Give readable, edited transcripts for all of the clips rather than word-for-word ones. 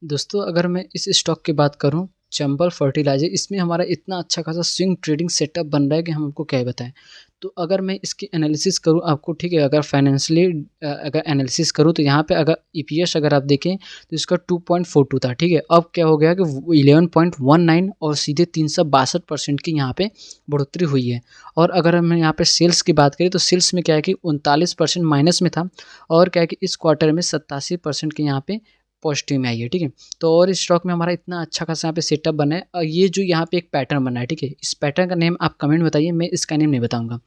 दोस्तों अगर मैं इस स्टॉक की बात करूं, चंबल फर्टिलाइजर, इसमें हमारा इतना अच्छा खासा स्विंग ट्रेडिंग सेटअप बन रहा है कि हम आपको क्या ही बताएं। तो अगर मैं इसकी एनालिसिस करूं आपको, ठीक है, अगर फाइनेंशियली अगर एनालिसिस करूं तो यहाँ पे अगर ईपीएस अगर आप देखें तो इसका 2.42 था, ठीक है। अब क्या हो गया कि 11.19 और सीधे 362% की यहाँ पे बढ़ोतरी हुई है। और अगर हम यहाँ पे सेल्स की बात करें तो सेल्स में क्या है कि 39% माइनस में था, और क्या है कि इस क्वार्टर में 87% के यहाँ पे पॉजिटिव में आई है, ठीक है। तो और इस स्टॉक में हमारा इतना अच्छा खासा यहाँ पे सेटअप बना है, और ये जो यहाँ पे एक पैटर्न बना है, ठीक है, इस पैटर्न का नेम आप कमेंट बताइए, मैं इसका नेम नहीं बताऊंगा।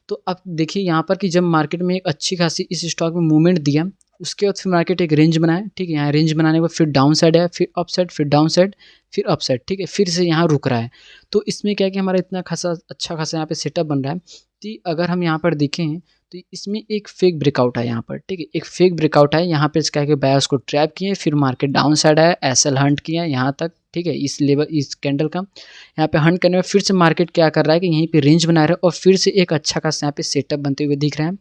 तो अब देखिए यहाँ पर कि जब मार्केट में एक अच्छी खासी इस स्टॉक में मूवमेंट दिया, उसके बाद फिर मार्केट एक रेंज बनाया, ठीक है। यहाँ रेंज बनाने के बाद फिर डाउन साइड है, फिर अप साइड, फिर डाउन साइड, फिर अप साइड, ठीक है, फिर से यहाँ रुक रहा है। तो इसमें क्या है कि हमारा इतना खासा अच्छा खासा यहाँ पे सेटअप बन रहा है। तो अगर हम यहाँ पर देखें तो इसमें एक फेक ब्रेकआउट है यहाँ पर, ठीक है, एक फेक ब्रेकआउट है यहाँ पे। क्या है कि बायर्स को ट्रैप किए, फिर मार्केट डाउन साइड आया, एसएल हंट किया यहाँ तक, ठीक है, इस लेवल इस कैंडल का यहाँ पे हंट करने में फिर से मार्केट क्या कर रहा है कि यहीं पे रेंज बना रहा है, और फिर से एक अच्छा खासा यहाँ पे सेटअप बनते हुए दिख रहा है।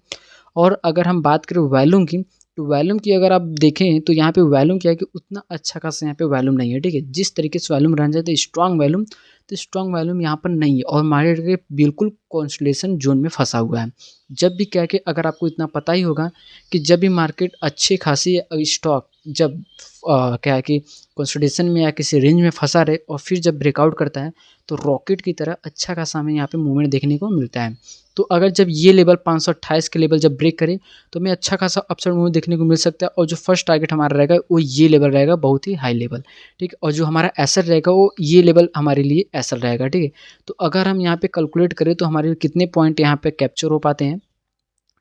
और अगर हम बात करें वॉल्यूम की, तो वॉल्यूम की अगर आप देखें तो यहाँ पे वॉल्यूम क्या है कि उतना अच्छा खासा यहाँ पे वॉल्यूम नहीं है, ठीक है। जिस तरीके से वॉल्यूम रन जाता है स्ट्रॉन्ग वॉल्यूम, तो स्ट्रॉन्ग वॉल्यूम यहाँ पर नहीं है, और मार्केट के बिल्कुल कंसोलिडेशन जोन में फंसा हुआ है। जब भी क्या है कि अगर आपको इतना पता ही होगा कि जब भी मार्केट अच्छी खासी स्टॉक जब क्या है कि कंसोलिडेशन में या किसी रेंज में फंसा रहे और फिर जब ब्रेकआउट करता है, तो रॉकेट की तरह अच्छा खासा हमें यहाँ पे मूवमेंट देखने को मिलता है। तो अगर जब ये लेवल 528 के लेवल जब ब्रेक करे तो हमें अच्छा खासा अपसाइड मूवमेंट देखने को मिल सकता है, और जो फर्स्ट टारगेट हमारा रहेगा वो ये लेवल रहेगा, बहुत ही हाई लेवल, ठीक है। और जो हमारा एसएल रहेगा वो ये लेवल हमारे लिए एसएल रहेगा, ठीक है। तो अगर हम यहाँ पे कैलकुलेट करें तो हमारे कितने पॉइंट यहाँ पे कैप्चर हो पाते हैं,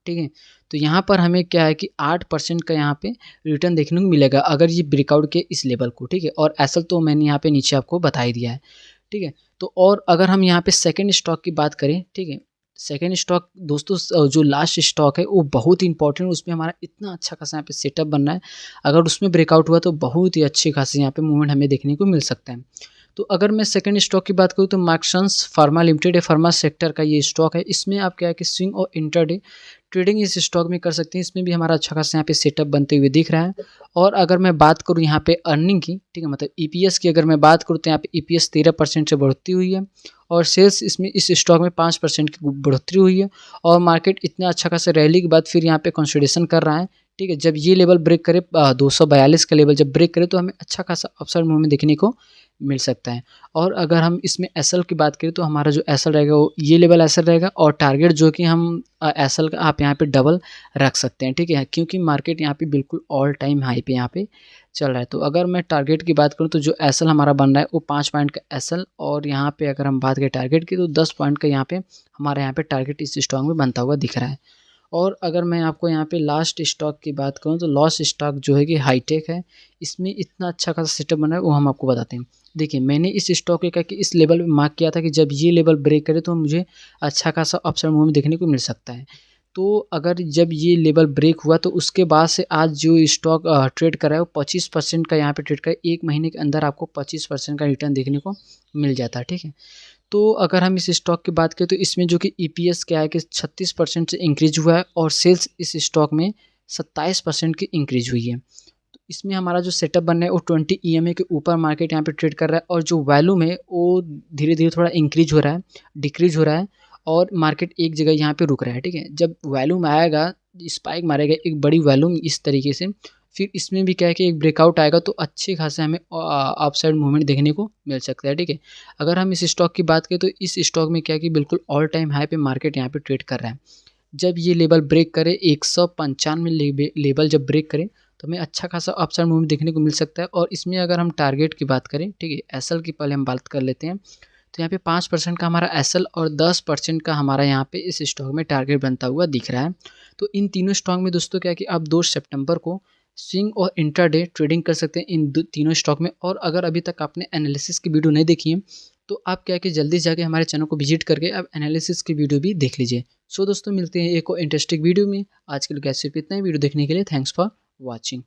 ठीक है। तो यहाँ पर हमें क्या है कि 8% का यहाँ पे रिटर्न देखने को मिलेगा अगर ये ब्रेकआउट के इस लेवल को, ठीक है। और एसएल तो मैंने यहाँ पे नीचे आपको बता ही दिया है, ठीक है। तो और अगर हम यहाँ पे सेकंड स्टॉक की बात करें, ठीक है, सेकंड स्टॉक दोस्तों जो लास्ट स्टॉक है वो बहुत ही इंपॉर्टेंट, उसमें हमारा इतना अच्छा खासा यहाँ पे सेटअप बनना है। अगर उसमें ब्रेकआउट हुआ तो बहुत ही अच्छी खासी यहाँ पे मूवमेंट हमें देखने को मिल सकता है। तो अगर मैं सेकंड स्टॉक की बात करूँ तो मार्क्संस फार्मा लिमिटेड है, फार्मा सेक्टर का ये स्टॉक है। इसमें आप क्या है कि स्विंग और इंटरडे ट्रेडिंग इस स्टॉक में कर सकते हैं। इसमें भी हमारा अच्छा खासा यहाँ पे सेटअप बनते हुए दिख रहा है। और अगर मैं बात करूँ यहाँ पे अर्निंग की, ठीक है, मतलब ईपीएस की अगर मैं बात करूँ तो यहाँ पे ईपीएस 13% से बढ़ती हुई है, और सेल्स इसमें इस स्टॉक में 5% की बढ़ोतरी हुई है। और मार्केट इतना अच्छा खासा रैली के बाद फिर यहाँ पे कंसोलिडेशन कर रहा है, ठीक है। जब ये लेवल ब्रेक करे 242 का लेवल जब ब्रेक करे तो हमें अच्छा खासा अपसाइड मूवमेंट देखने को मिल सकता है। और अगर हम इसमें एसएल की बात करें तो हमारा जो एसएल रहेगा वो ये लेवल एसएल रहेगा, और टारगेट जो कि हम एसएल का आप यहाँ पे डबल रख सकते हैं, ठीक है, क्योंकि मार्केट यहाँ पे बिल्कुल ऑल टाइम हाई पे यहाँ पे चल रहा है। तो अगर मैं टारगेट की बात करूँ तो जो एसएल हमारा बन रहा है वो 5 पॉइंट का एसएल, और यहाँ पे अगर हम बात करें टारगेट की तो 10 पॉइंट का यहाँ पे हमारे यहाँ पे टारगेट इस स्टॉक में बनता हुआ दिख रहा है। और अगर मैं आपको यहाँ पे लास्ट स्टॉक की बात करूँ तो लास्ट स्टॉक जो है कि हाईटेक है। इसमें इतना अच्छा खासा सेटअप बना है वो हम आपको बताते हैं। देखिए मैंने इस स्टॉक के क्या कि इस लेवल में मार्क किया था कि जब ये लेवल ब्रेक करे तो मुझे अच्छा खासा अपसाइड मूवमेंट देखने को मिल सकता है। तो अगर जब ये लेवल ब्रेक हुआ तो उसके बाद से आज जो स्टॉक ट्रेड कर रहा है वो 25% का यहाँ पे ट्रेड कर, एक महीने के अंदर आपको 25% का रिटर्न देखने को मिल जाता है, ठीक है। तो अगर हम इस स्टॉक की बात करें तो इसमें जो कि ईपीएस क्या है कि 36% से इंक्रीज हुआ है, और सेल्स इस स्टॉक में 27% की इंक्रीज हुई है। तो इसमें हमारा जो सेटअप बन रहा है वो 20 ईएमए के ऊपर मार्केट यहाँ पे ट्रेड कर रहा है, और जो वैल्यूम है वो धीरे धीरे थोड़ा इंक्रीज हो रहा है, डिक्रीज हो रहा है, और मार्केट एक जगह यहाँ पे रुक रहा है, ठीक है। जब वैल्यूम आएगा, स्पाइक मारेगा एक बड़ी वैल्यूम इस तरीके से, फिर इसमें भी क्या है कि एक ब्रेकआउट आएगा तो अच्छे खासे हमें अपसाइड मूवमेंट देखने को मिल सकता है, ठीक है। अगर हम इस स्टॉक की बात करें तो इस स्टॉक में क्या है कि बिल्कुल ऑल टाइम हाई पे मार्केट यहाँ पे ट्रेड कर रहा है। जब ये लेवल ब्रेक करे 195 लेवल जब ब्रेक करे तो हमें अच्छा खासा अपसाइड मूवमेंट देखने को मिल सकता है। और इसमें अगर हम टारगेट की बात करें, ठीक है, एसएल की पहले हम बात कर लेते हैं। तो यहाँ पे 5% का हमारा एसएल और 10% का हमारा यहाँ पे इस स्टॉक में टारगेट बनता हुआ दिख रहा है। तो इन तीनों स्टॉक में दोस्तों क्या है कि आप 2 सितंबर को स्विंग और इंट्राडे ट्रेडिंग कर सकते हैं इन तीनों स्टॉक में। और अगर अभी तक आपने एनालिसिस की वीडियो नहीं देखी है तो आप क्या है कि जल्दी जाके हमारे चैनल को विजिट करके आप एनालिसिस की वीडियो भी देख लीजिए। सो दोस्तों मिलते हैं एक और इंटरेस्टिंग वीडियो में। आज के लिए सिर्फ इतना ही। वीडियो देखने के लिए थैंक्स फॉर वॉचिंग।